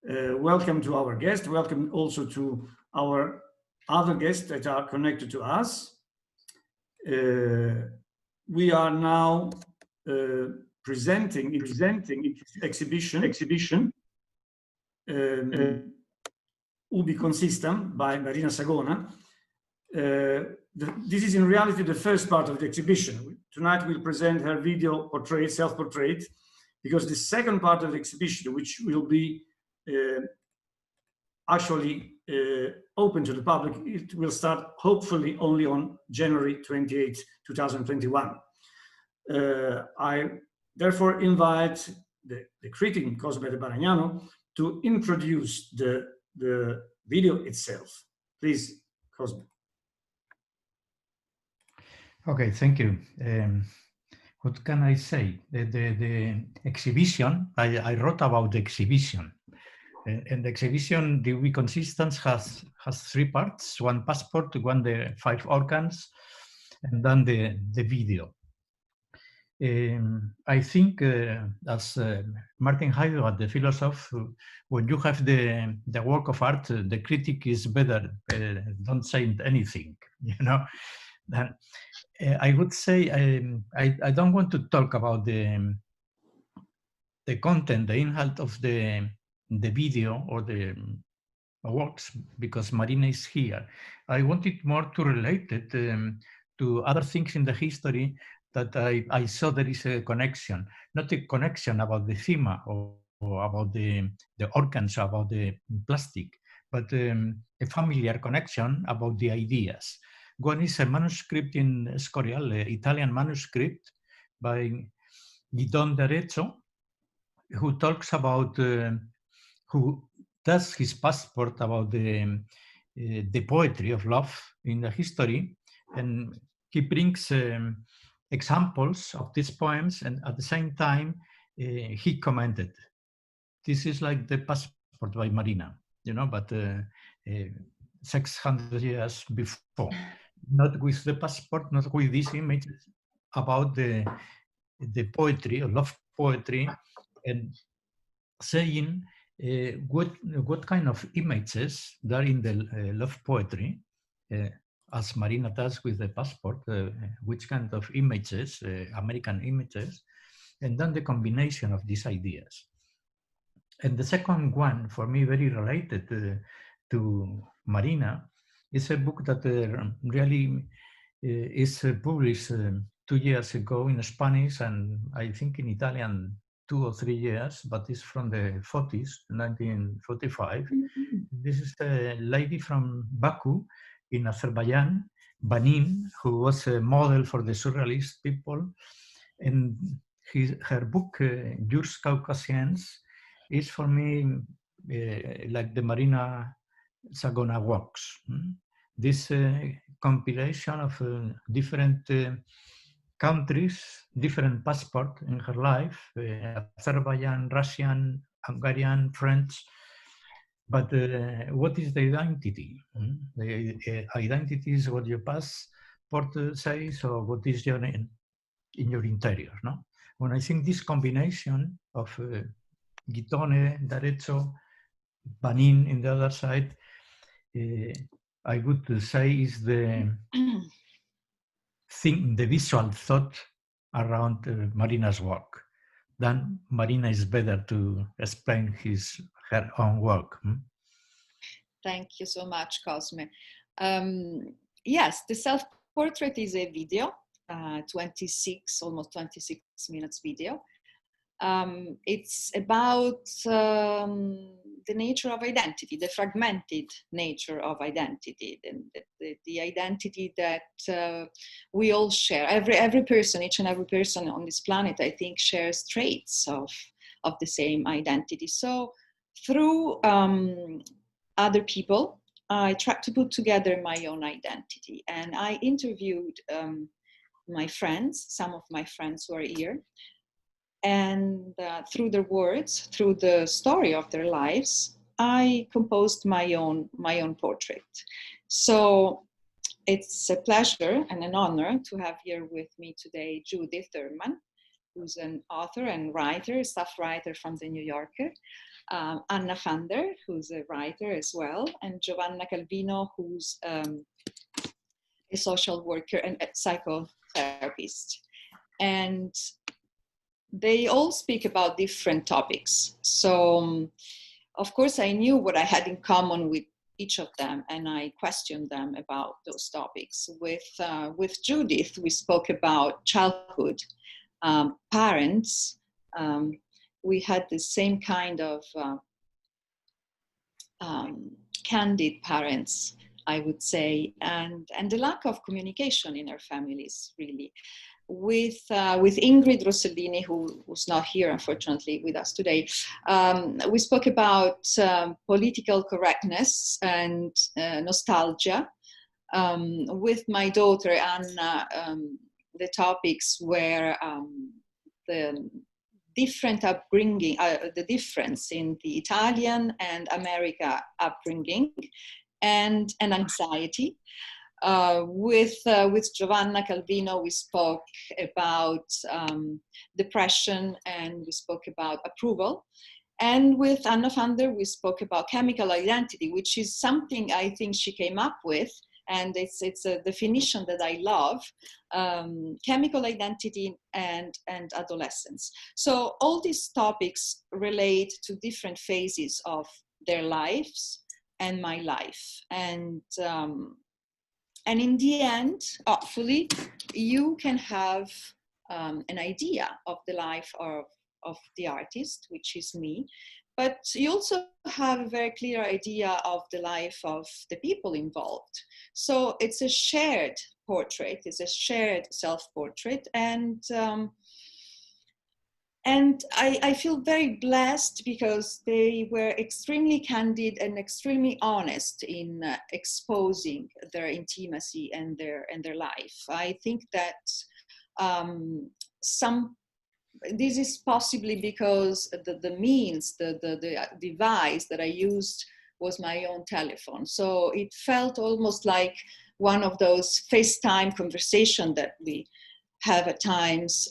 Welcome to our guest. Welcome also to our other guests that are connected to us. We are now presenting exhibition Ubi Consistam by Marina Sagona. This is in reality the first part of the exhibition. Tonight we'll present her video portrait, self-portrait, because the second part of the exhibition, which will be actually open to the public, it will start hopefully only on January 28, 2021. I therefore invite the critic Cosme de Baragnano to introduce the video itself. Please, Cosme. Okay, thank you. What can I say? The exhibition, I wrote about the exhibition. And the exhibition, the Ubi Consistam has three parts: one passport, one the 5 organs, and then the video. I think, as Martin Heidegger, the philosopher, when you have the work of art, the critic is better. Don't say anything, you know. I would say I don't want to talk about the content, the inhalt of the video or the works, because Marina is here. I wanted more to relate it to other things in the history that I saw there is a connection, not a connection about the theme or about the organs, about the plastic, but a familiar connection about the ideas. One is a manuscript in Escorial, an Italian manuscript by Guidon d'Arezzo, who talks about, who does his passport about the poetry of love in the history, and he brings examples of these poems, and at the same time he commented. This is like the passport by Marina, you know, but 600 years before, not with the passport, not with these images, about the poetry, love poetry, and saying what kind of images there in the love poetry, as Marina does with the passport, which kind of images, American images, and then the combination of these ideas. And the second one, for me, very related to Marina, is a book that really is published 2 years ago in Spanish, and I think in Italian 2 or 3 years, but it's from the 40s, 1945. This is a lady from Baku in Azerbaijan, Banin, who was a model for the surrealist people. And her book, Yours Caucasians, is for me like the Marina Sagona works. This compilation of different countries, different passport in her life, Azerbaijan, Russian, Hungarian, French. But what is the identity? The identity is what your passport says, or what is your in your interior. No, when I think this combination of Guidone, d'Arezzo, Banin in the other side, I would say is the the visual thought around Marina's work. Then Marina is better to explain her own work. Thank you so much, Cosme. Yes, the self-portrait is a video, almost 26 minutes video. It's about the nature of identity, the fragmented nature of identity, the identity that we all share. Every person, each and every person on this planet, I think, shares traits of the same identity. So through other people, I tried to put together my own identity, and I interviewed my friends, some of my friends who are here. And through their words, through the story of their lives, I composed my own portrait. So it's a pleasure and an honor to have here with me today Judith Thurman, who's an author and writer, staff writer from the New Yorker, Anna Fander, who's a writer as well, and Giovanna Calvino, who's a social worker and a psychotherapist. And they all speak about different topics. So, of course, I knew what I had in common with each of them, and I questioned them about those topics. With Judith, we spoke about childhood, parents. We had the same kind of candid parents, I would say, and the lack of communication in our families, really. With Ingrid Rossellini, who's not here, unfortunately, with us today, we spoke about political correctness and nostalgia. With my daughter, Anna, the topics were the different upbringing, the difference in the Italian and America upbringing, and anxiety. With Giovanna Calvino, we spoke about depression, and we spoke about approval. And with Anna Fander, we spoke about chemical identity, which is something I think she came up with, and it's a definition that I love, chemical identity and adolescence. So all these topics relate to different phases of their lives and my life. And in the end, hopefully, you can have an idea of the life of the artist, which is me, but you also have a very clear idea of the life of the people involved. So it's a shared portrait, it's a shared self-portrait, and I feel very blessed because they were extremely candid and extremely honest in exposing their intimacy and their life. I think that this is possibly because the means, the device that I used was my own telephone. So it felt almost like one of those FaceTime conversations that we have at times.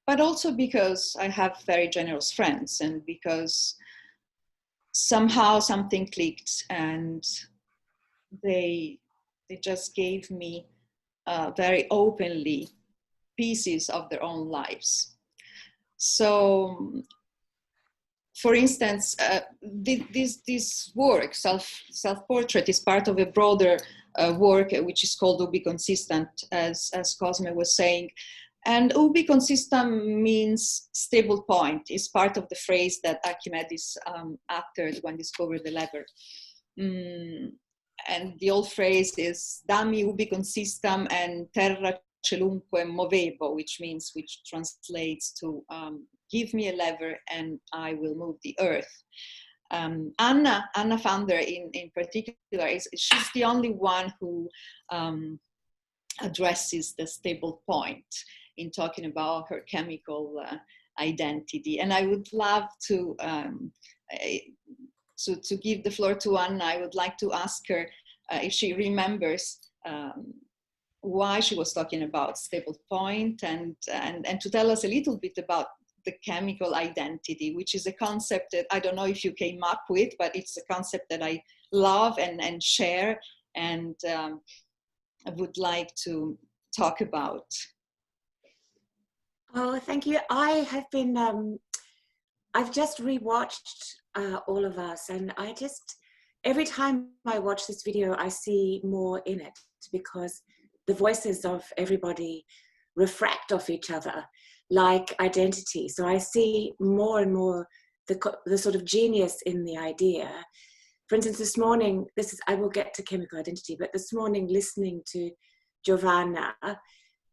But also because I have very generous friends, and because somehow something clicked, and they just gave me very openly pieces of their own lives. So, for instance, this work, self-portrait, is part of a broader work which is called Ubi Consistam, as Cosme was saying. And Ubi Consistam means stable point. It's part of the phrase that Archimedes uttered when discovered the lever. And the old phrase is dammi ubi consistam and terra celumque movebo, which translates to give me a lever and I will move the earth. Anna Fander in particular, she's the only one who addresses the stable point in talking about her chemical identity. And I would love to give the floor to Anna. I would like to ask her if she remembers why she was talking about stable point, and to tell us a little bit about the chemical identity, which is a concept that I don't know if you came up with, but it's a concept that I love and share, and I would like to talk about. Oh, thank you. I have been, I've just rewatched All of Us, and every time I watch this video, I see more in it, because the voices of everybody refract off each other like identity. So I see more and more the sort of genius in the idea. For instance, this morning, I will get to chemical identity, but this morning listening to Giovanna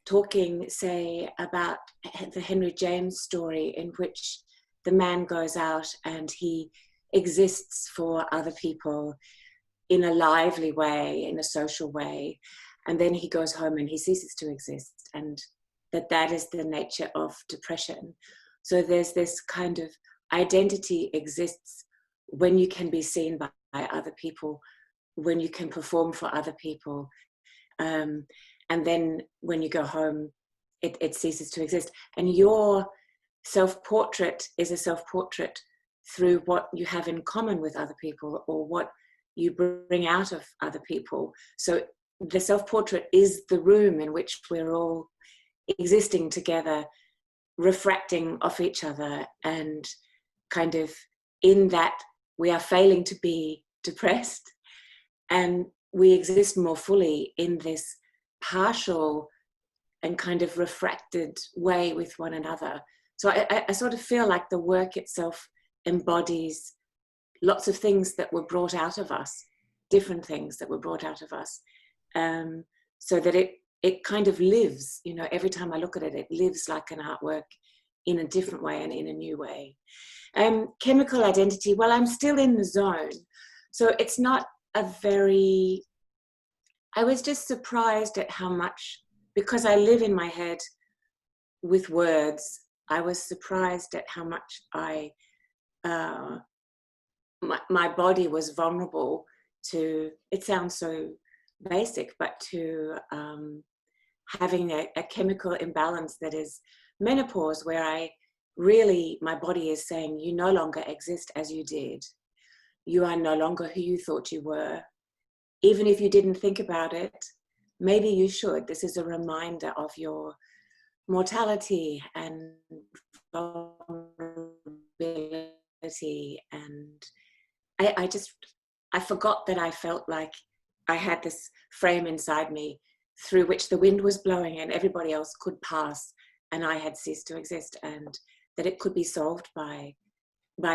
talking, say, about the Henry James story, in which the man goes out and he exists for other people in a lively way, in a social way, and then he goes home and he ceases to exist, and that is the nature of depression. So there's this kind of identity exists when you can be seen by other people, when you can perform for other people, and then when you go home, it ceases to exist. And your self-portrait is a self-portrait through what you have in common with other people, or what you bring out of other people. So the self-portrait is the room in which we're all existing together, refracting off each other, and kind of in that we are failing to be depressed, and we exist more fully in this partial and kind of refracted way with one another. So I sort of feel like the work itself embodies lots of things that were brought out of us, different things that were brought out of us, so that it kind of lives, you know, every time I look at it, it lives like an artwork in a different way and in a new way. Chemical identity, well, I'm still in the zone. So it's not a very, I was just surprised at how much, because I live in my head with words, I was surprised at how much my body was vulnerable to, it sounds so basic, but to having a chemical imbalance that is menopause, where my body is saying, you no longer exist as you did. You are no longer who you thought you were. Even if you didn't think about it, maybe you should. This is a reminder of your mortality and vulnerability. And I forgot that I felt like I had this frame inside me through which the wind was blowing and everybody else could pass, and I had ceased to exist, and that it could be solved by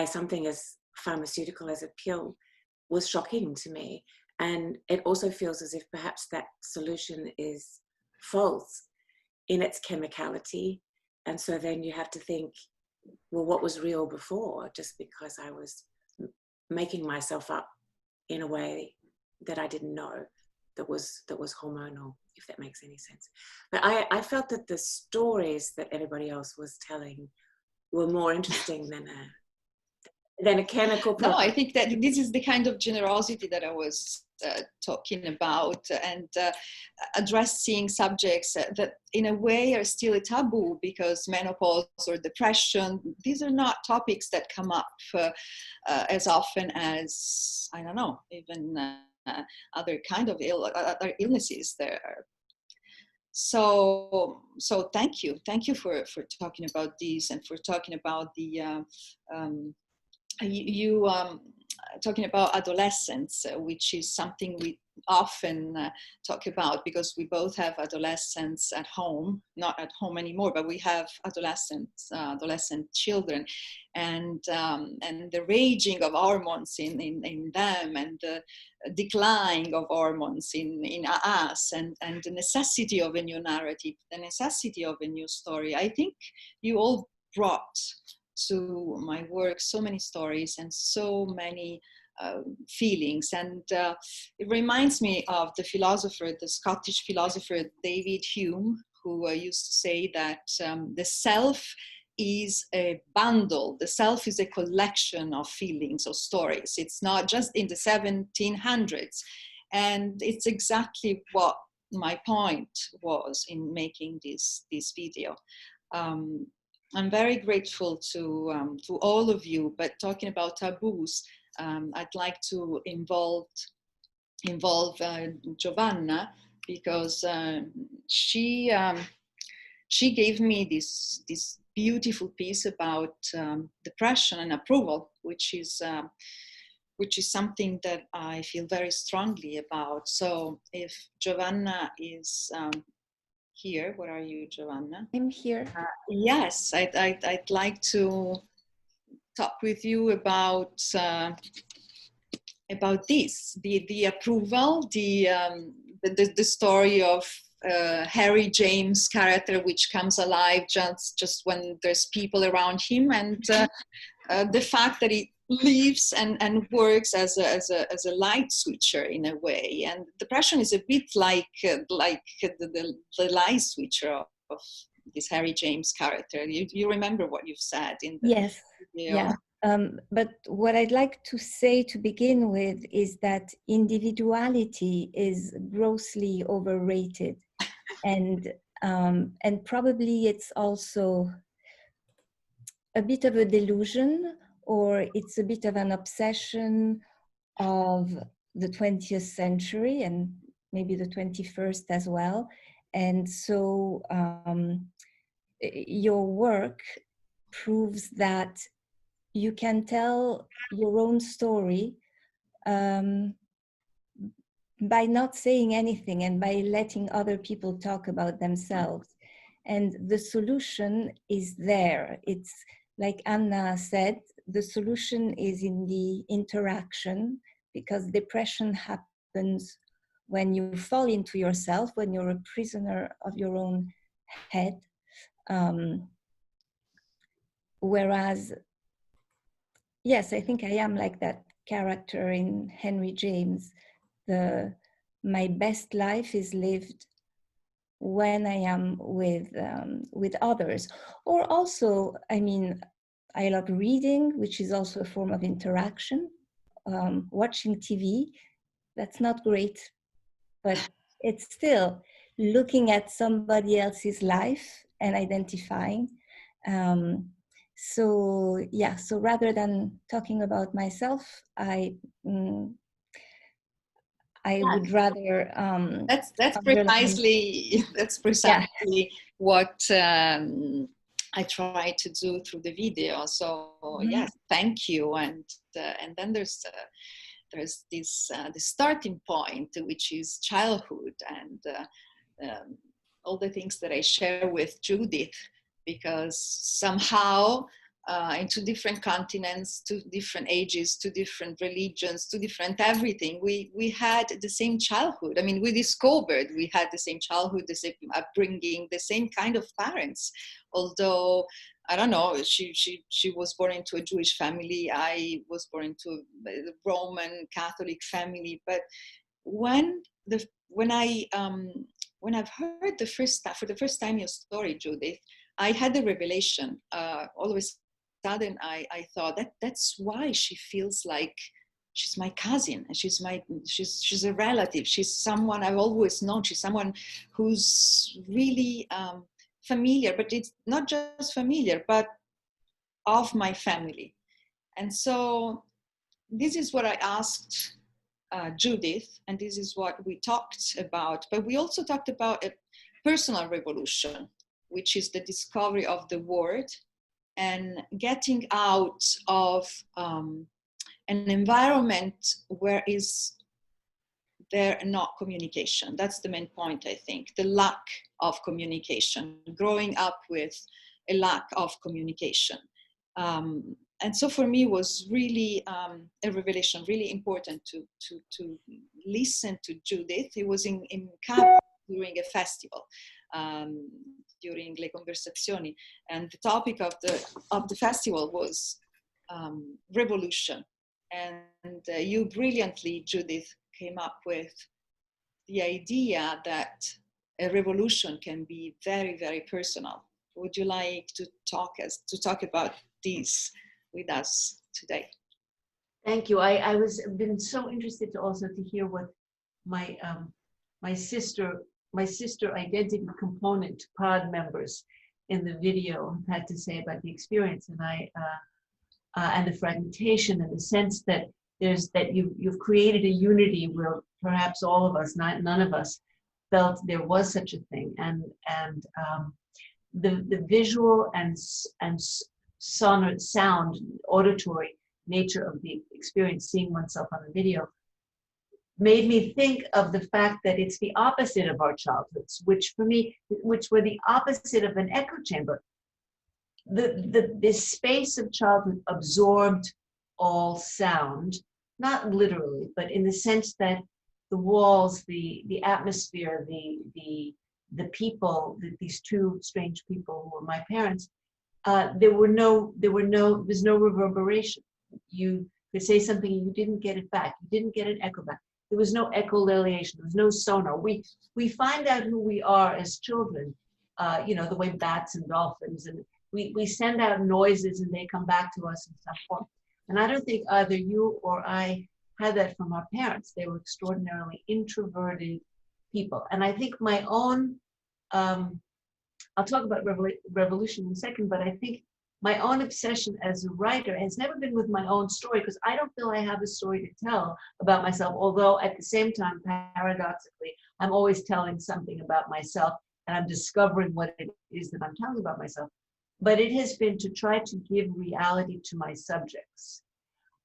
something as pharmaceutical as a pill was shocking to me. And it also feels as if perhaps that solution is false in its chemicality. And so then you have to think, well, what was real before? Just because I was making myself up in a way that I didn't know that was hormonal, if that makes any sense. But I felt that the stories that everybody else was telling were more interesting than a chemical problem. No, I think that this is the kind of generosity that I was talking about, and addressing subjects that in a way are still a taboo, because menopause or depression, these are not topics that come up as often as, I don't know, even other kind of other illnesses there. So thank you for talking about this, and for talking about the talking about adolescence, which is something we often talk about, because we both have adolescents at home, not at home anymore, but we have adolescent children, and the raging of hormones in them, and the decline of hormones in us, and the necessity of a new narrative, the necessity of a new story. I think you all brought to my work so many stories and so many feelings, and it reminds me of the Scottish philosopher David Hume, who used to say that the self is a bundle, the self is a collection of feelings or stories. It's not just in the 1700s, and it's exactly what my point was in making this video. I'm very grateful to all of you, but talking about taboos, I'd like to involve Giovanna, because she gave me this beautiful piece about depression and approval, which is something that I feel very strongly about. So if Giovanna is here, where are you, Giovanna? I'm here. Yes, I'd like to talk with you about this, the approval, the story of Harry James' character, which comes alive just when there's people around him, and the fact that he lives and works as a light switcher in a way. And depression is a bit like the light switcher of this Harry James character. You remember what you've said in the Yes. video? Yeah. But what I'd like to say to begin with is that individuality is grossly overrated. And And probably it's also a bit of a delusion, or it's a bit of an obsession of the 20th century and maybe the 21st as well. And so your work proves that you can tell your own story by not saying anything and by letting other people talk about themselves. And the solution is there. It's like Anna said, the solution is in the interaction, because depression happens when you fall into yourself, when you're a prisoner of your own head. Whereas, yes, I think I am like that character in Henry James. My best life is lived when I am with others. Or also, I mean, I love reading, which is also a form of interaction. Watching TV, that's not great, but it's still looking at somebody else's life and identifying. So yeah, so rather than talking about myself, I would rather that's precisely what I try to do through the video. So yes, thank you. And then there's this the starting point, which is childhood, and all the things that I share with Judith, because somehow in two different continents, two different ages, two different religions, two different everything, we had the same childhood. I mean, we discovered we had the same childhood, the same upbringing, the same kind of parents. Although, I don't know, she was born into a Jewish family, I was born into a Roman Catholic family. But when I've heard for the first time your story, Judith, I had a revelation. All of a sudden, I thought that's why she feels like she's my cousin, and she's a relative. She's someone I've always known. She's someone who's really familiar, but it's not just familiar, but of my family. And so this is what I asked Judith, and this is what we talked about. But we also talked about a personal revolution, which is the discovery of the word and getting out of an environment where is there not communication. That's the main point, I think, the lack of communication, growing up with a lack of communication. And so for me, it was really a revelation, really important to listen to Judith. It was in Cap during a festival, during Le Conversazioni, and the topic of the festival was revolution. And you brilliantly, Judith, came up with the idea that a revolution can be very, very personal. Would you like to talk about this with us today? Thank you. I was been so interested to also to hear what my my sister identity component pod members in the video had to say about the experience, and and the fragmentation, and the sense that you've created a unity where perhaps all of us, none of us, felt there was such a thing, and the visual and sound, auditory nature of the experience, seeing oneself on the video, made me think of the fact that it's the opposite of our childhoods, which for me, which were the opposite of an echo chamber. This space of childhood absorbed all sound, not literally, but in the sense that the walls, the atmosphere, the people, these two strange people who were my parents, there was no reverberation. You could say something and you didn't get it back. You didn't get an echo back. There was no echolation. There was no sonar. We find out who we are as children, the way bats and dolphins, and we send out noises and they come back to us in some form. And I don't think either you or I had that from our parents. They were extraordinarily introverted people. And I think my own I'll talk about revolution in a second, but I think my own obsession as a writer has never been with my own story, because I don't feel I have a story to tell about myself, although at the same time, paradoxically, I'm always telling something about myself, and I'm discovering what it is that I'm telling about myself. But it has been to try to give reality to my subjects.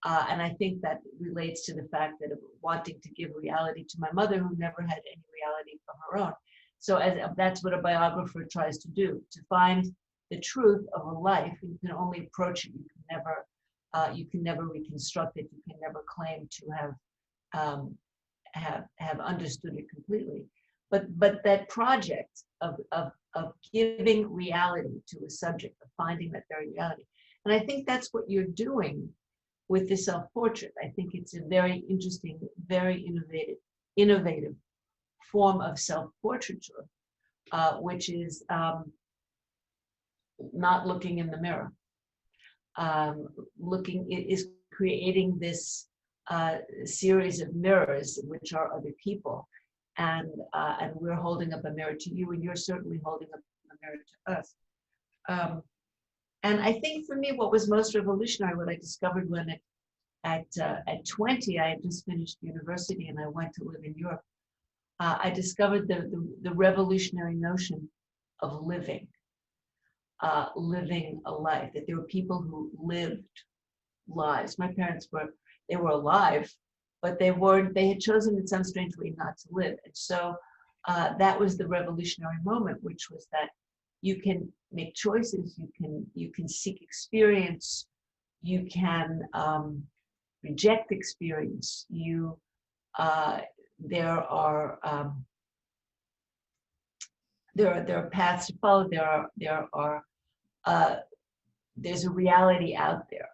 And I think that relates to the fact that of wanting to give reality to my mother, who never had any reality of her own. So that's what a biographer tries to do, to find the truth of a life. You can only approach it. You can never reconstruct it. You can never claim to have understood it completely. But that project of giving reality to a subject, of finding that very reality. And I think that's what you're doing with the self-portrait. I think it's a very interesting, very innovative form of self-portraiture, which is not looking in the mirror. Is creating this series of mirrors, which are other people. And we're holding up a mirror to you, and you're certainly holding up a mirror to us. And I think for me, what was most revolutionary, what I discovered when at 20, I had just finished university and I went to live in Europe. I discovered the revolutionary notion of living a life, that there were people who lived lives. My parents were alive, but they had chosen in some strange way not to live. And so that was the revolutionary moment, which was that you can make choices, you can seek experience, you can reject experience. There are paths to follow. There's a reality out there,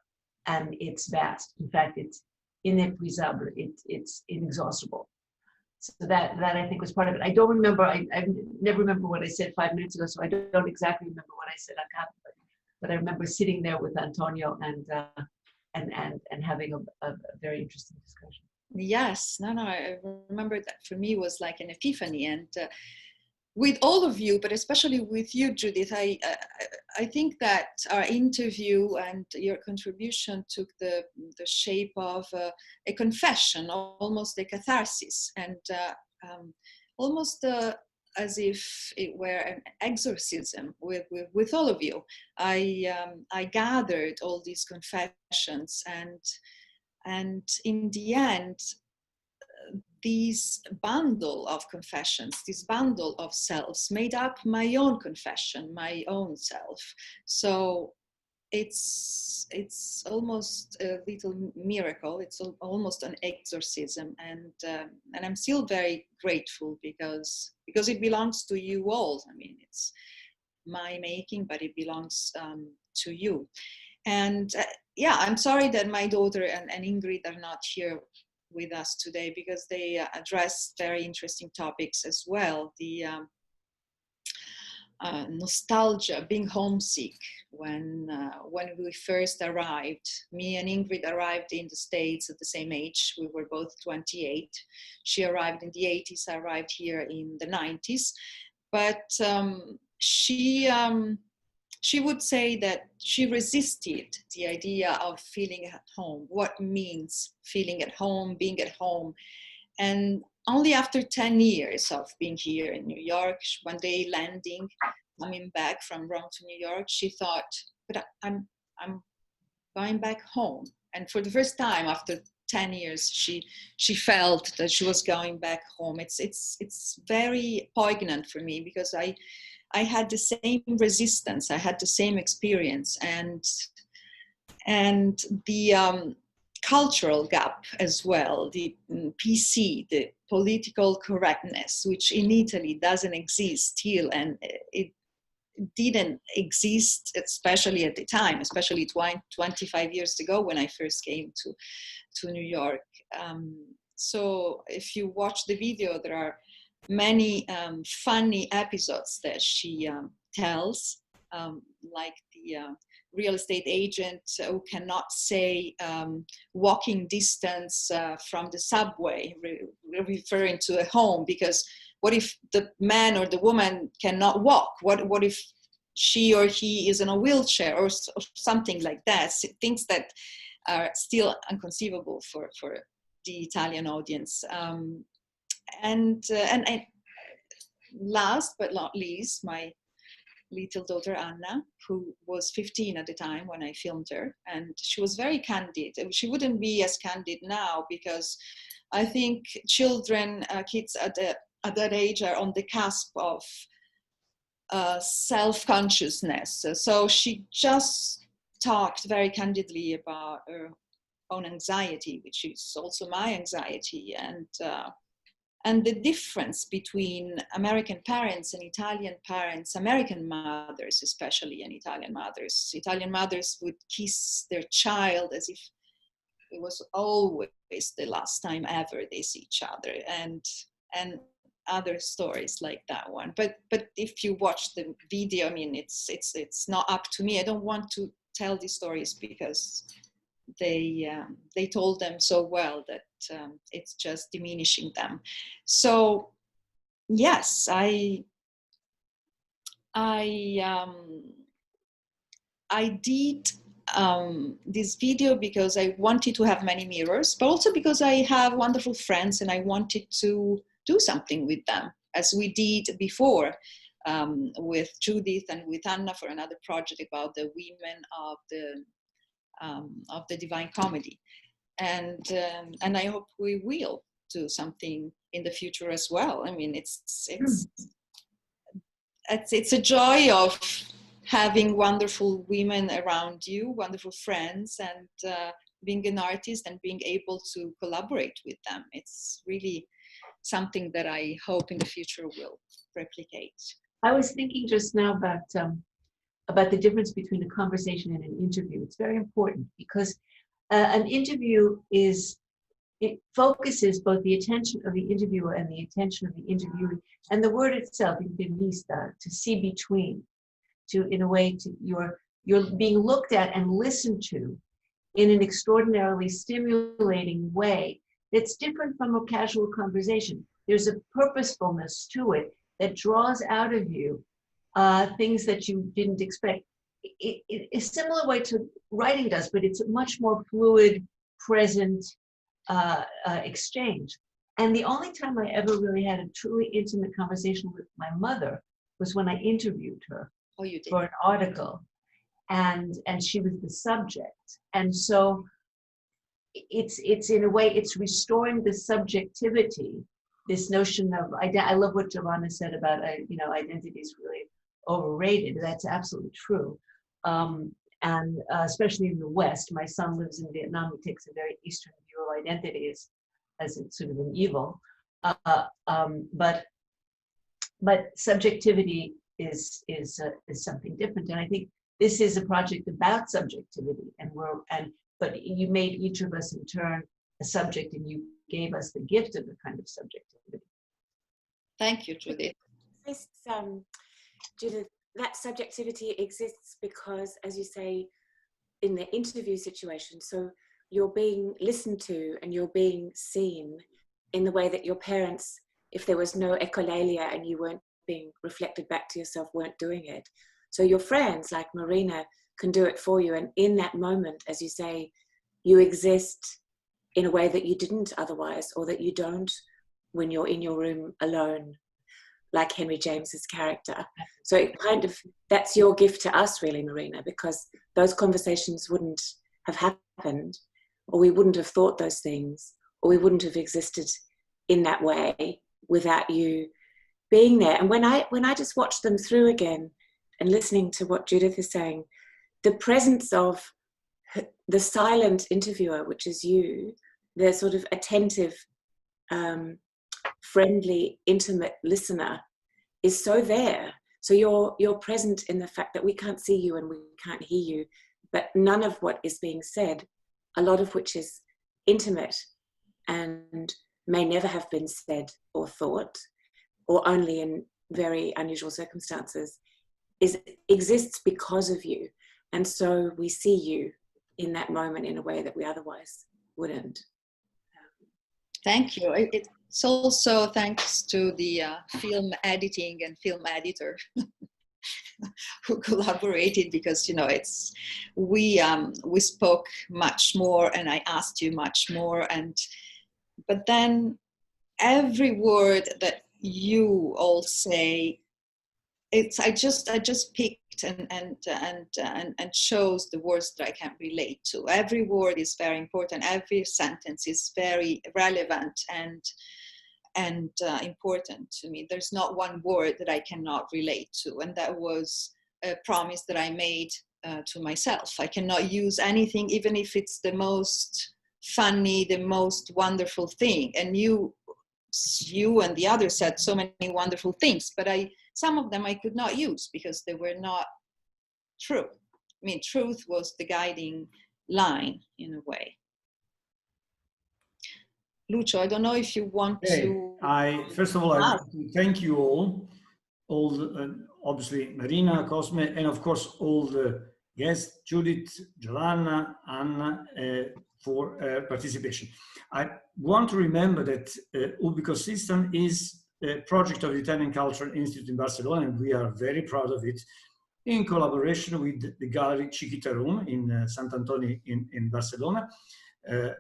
and it's vast. In fact, it's inépuisable. It's inexhaustible. So that I think was part of it. I don't remember. I never remember what I said 5 minutes ago, so I don't exactly remember what I said on camera. But I remember sitting there with Antonio and having a very interesting discussion. Yes, no, I remember that for me was like an epiphany, and with all of you, but especially with you, Judith, I think that our interview and your contribution took the shape of a confession, almost a catharsis, and almost as if it were an exorcism with all of you. I gathered all these confessions, and in the end, this bundle of confessions, this bundle of selves made up my own confession, my own self. So it's almost a little miracle. It's almost an exorcism, and I'm still very grateful because it belongs to you all. I mean, it's my making, but it belongs to you. And yeah, I'm sorry that my daughter and Ingrid are not here with us today, because they address very interesting topics as well. The nostalgia, being homesick when we first arrived. Me and Ingrid arrived in the States at the same age. We were both 28. She arrived in the 80s. I arrived here in the 90s. But she would say that she resisted the idea of feeling at home, what means feeling at home, being at home. And only after 10 years of being here in New York, one day landing, coming back from Rome to New York, she thought, but I'm going back home. And for the first time after 10 years, she felt that she was going back home. It's very poignant for me, because I had the same resistance, I had the same experience, and the cultural gap as well, the PC, the political correctness, which in Italy doesn't exist still, and it didn't exist, especially at the time, especially 25 years ago when I first came to New York. So if you watch the video, there are many funny episodes that she tells, like the real estate agent who cannot say walking distance from the subway, referring to a home, because what if the man or the woman cannot walk? What if she or he is in a wheelchair or something like that? Things that are still inconceivable for the Italian audience. And last but not least, my little daughter Anna, who was 15 at the time when I filmed her, and she was very candid. She wouldn't be as candid now, because I think children, kids at that age are on the cusp of self-consciousness. So she just talked very candidly about her own anxiety, which is also my anxiety, and the difference between American parents and Italian parents, American mothers especially, and Italian mothers. Italian mothers would kiss their child as if it was always the last time ever they see each other, and other stories like that one. But if you watch the video, I mean, it's not up to me. I don't want to tell these stories because they told them so well that it's just diminishing them. So yes, I did this video because I wanted to have many mirrors, but also because I have wonderful friends and I wanted to do something with them, as we did before with Judith and with Anna for another project about the women of the Divine Comedy, and I hope we will do something in the future as well. I mean, it's a joy of having wonderful women around you, wonderful friends, and being an artist and being able to collaborate with them. It's really something that I hope in the future will replicate. I was thinking just now about the difference between a conversation and an interview. It's very important because an interview it focuses both the attention of the interviewer and the attention of the interviewee, and the word itself, vista, to see between, in a way, you're being looked at and listened to in an extraordinarily stimulating way that's different from a casual conversation. There's a purposefulness to it that draws out of you things that you didn't expect. A similar way to writing does, but it's a much more fluid, present exchange. And the only time I ever really had a truly intimate conversation with my mother was when I interviewed her for an article, and she was the subject. And so it's in a way, it's restoring the subjectivity, this notion of, I love what Giovanna said about, identity is really overrated. That's absolutely true. And especially in the West, my son lives in Vietnam, who takes a very Eastern view of identity as it's sort of an evil. But subjectivity is something different. And I think this is a project about subjectivity, but you made each of us in turn a subject, and you gave us the gift of a kind of subjectivity. Thank you, Judith. Judith, that subjectivity exists because, as you say, in the interview situation, so you're being listened to and you're being seen in the way that your parents, if there was no echolalia and you weren't being reflected back to yourself, weren't doing it. So your friends like Marina can do it for you. And in that moment, as you say, you exist in a way that you didn't otherwise, or that you don't when you're in your room alone, like Henry James's character. So it kind of, that's your gift to us really, Marina, because those conversations wouldn't have happened, or we wouldn't have thought those things, or we wouldn't have existed in that way without you being there. And when I just watch them through again and listening to what Judith is saying, the presence of the silent interviewer, which is you, the sort of attentive, friendly, intimate listener, is so there. So you're present in the fact that we can't see you and we can't hear you, but none of what is being said, a lot of which is intimate and may never have been said or thought, or only in very unusual circumstances, exists because of you. And so we see you in that moment in a way that we otherwise wouldn't. Thank you. It's also thanks to the film editing and film editor who collaborated, because we spoke much more and I asked you much more, but then every word that you all say, I just picked and chose the words that I can relate to. Every word is very important. Every sentence is very relevant and important to me. There's not one word that I cannot relate to, and that was a promise that I made to myself. I cannot use anything, even if it's the most funny, the most wonderful thing. And you and the others said so many wonderful things, but some of them I could not use because they were not true. I mean, truth was the guiding line in a way. Lucio, I don't know if you want to. First of all, I want to thank you all obviously Marina, Cosme, and of course all the guests, Judith, Giovanna, Anna, for participation. I want to remember that Ubi Consistam is a project of the Italian Cultural Institute in Barcelona, and we are very proud of it, in collaboration with the Gallery Chiquita Room in Sant'Antonio in Barcelona.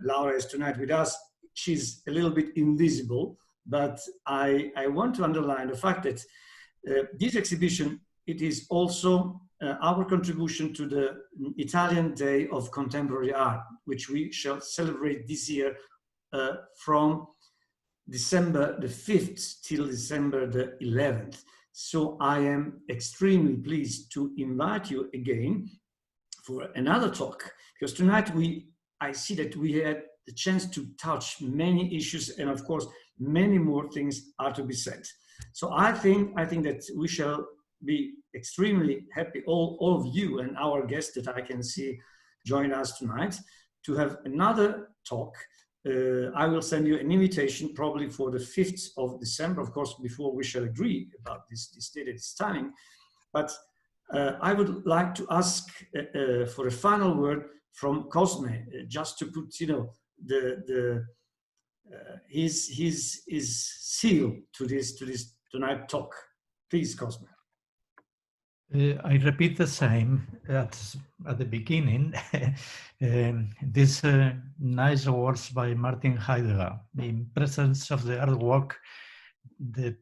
Laura is tonight with us. She's a little bit invisible, but I want to underline the fact that this exhibition, it is also our contribution to the Italian Day of Contemporary Art, which we shall celebrate this year from December the 5th till December the 11th. So I am extremely pleased to invite you again for another talk, because tonight I see that we had the chance to touch many issues, and of course, many more things are to be said. So I think that we shall be extremely happy, all of you and our guests that I can see join us tonight, to have another talk. I will send you an invitation probably for the 5th of December, of course, before we shall agree about this date at this timing. But I would like to ask for a final word from Cosme, just to put, his seal to this tonight talk. Please, Cosme. I repeat the same at the beginning. These nice words by Martin Heidegger: in presence of the artwork, the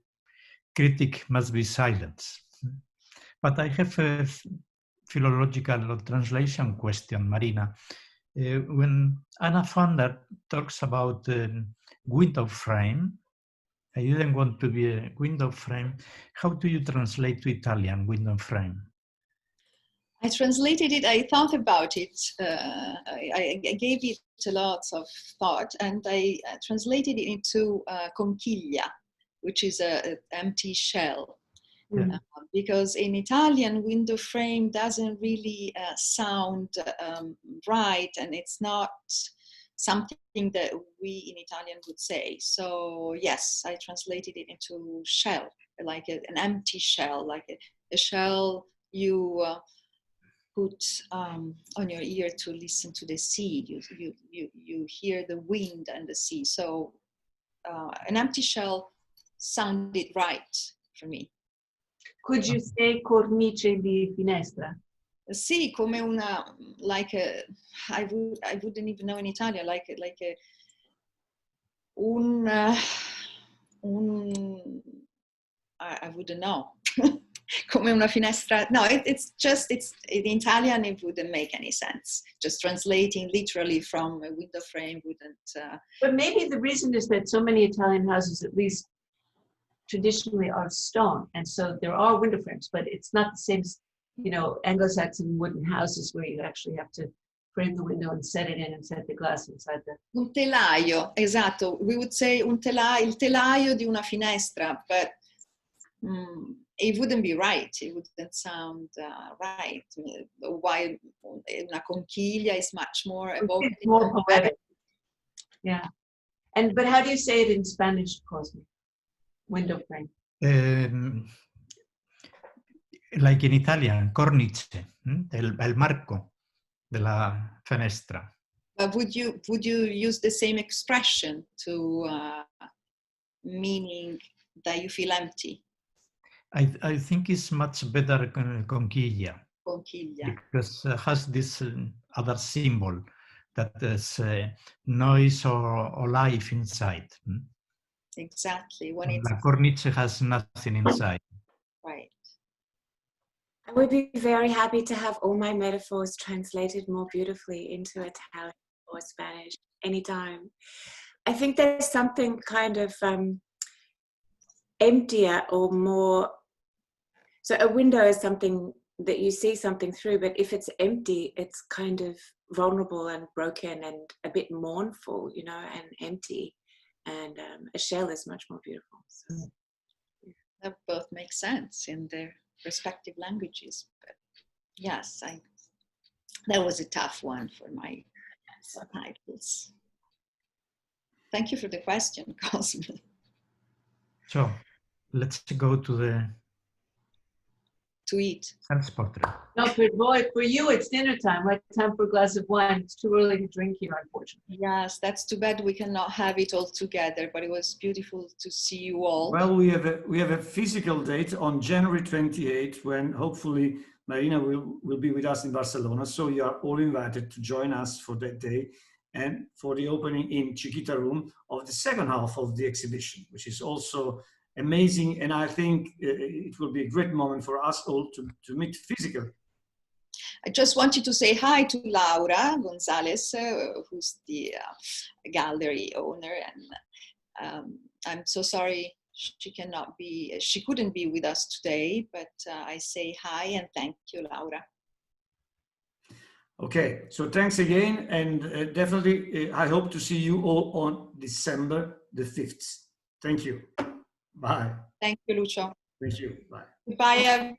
critic must be silent. But I have a philological translation question, Marina. When Anna Fonder talks about window frame, I didn't want to be a window frame. How do you translate to Italian window frame? I translated it, I thought about it, I gave it a lot of thought, and I translated it into conchiglia, which is an empty shell. Yeah. Because in Italian, window frame doesn't really sound right, and it's not something that we in Italian would say. So yes, I translated it into shell, like an empty shell, like a shell you put on your ear to listen to the sea. You hear the wind and the sea. So an empty shell sounded right for me. Could you say cornice di finestra? Sì, come una, like a, I wouldn't even know in Italian, like a I wouldn't know. Come una finestra. No, it's in Italian, it wouldn't make any sense. Just translating literally from a window frame wouldn't. But maybe the reason is that so many Italian houses, at least traditionally, are stone, and so there are window frames, but it's not the same, Anglo-Saxon wooden houses where you actually have to frame the window and set it in and set the glass inside the... Un telaio, esatto. We would say il telaio di una finestra, but it wouldn't be right. It wouldn't sound right. Why una conchiglia is much more evocative. It's more poetic. Yeah. But how do you say it in Spanish, Cosme? Window frame. Like in Italian, cornice, el marco de la finestra. But would you use the same expression to meaning that you feel empty. I think it's much better conchiglia, Conchiglia. because it has this other symbol that is noise or life inside. Exactly. When And it's La cornice has nothing inside. right. I would be very happy to have all my metaphors translated more beautifully into Italian or Spanish anytime. I think there's something kind of emptier or more. So a window is something that you see something through, but if it's empty, it's kind of vulnerable and broken and a bit mournful, you know, and empty. And a shell is much more beautiful. So. That both make sense in their respective languages. But yes, that was a tough one for my subtitles. Thank you for the question, Cosmo. So let's go to the To eat. self-portrait. No, boy, for you, it's dinner time, right? Time for a glass of wine. It's too early to drink here, unfortunately. Yes, that's too bad we cannot have it all together, but it was beautiful to see you all. Well, we have a physical date on January 28th when hopefully Marina will be with us in Barcelona. So you are all invited to join us for that day and for the opening in Chiquita Room of the second half of the exhibition, which is also amazing. And I think it will be a great moment for us all to meet physically. I just wanted to say hi to Laura Gonzalez, who's the gallery owner, and I'm so sorry she couldn't be with us today, but I say hi and thank you, Laura. Okay, so thanks again, and definitely I hope to see you all on December the 5th. Thank you. Bye. Thank you, Lucio. Thank you. Bye. Goodbye,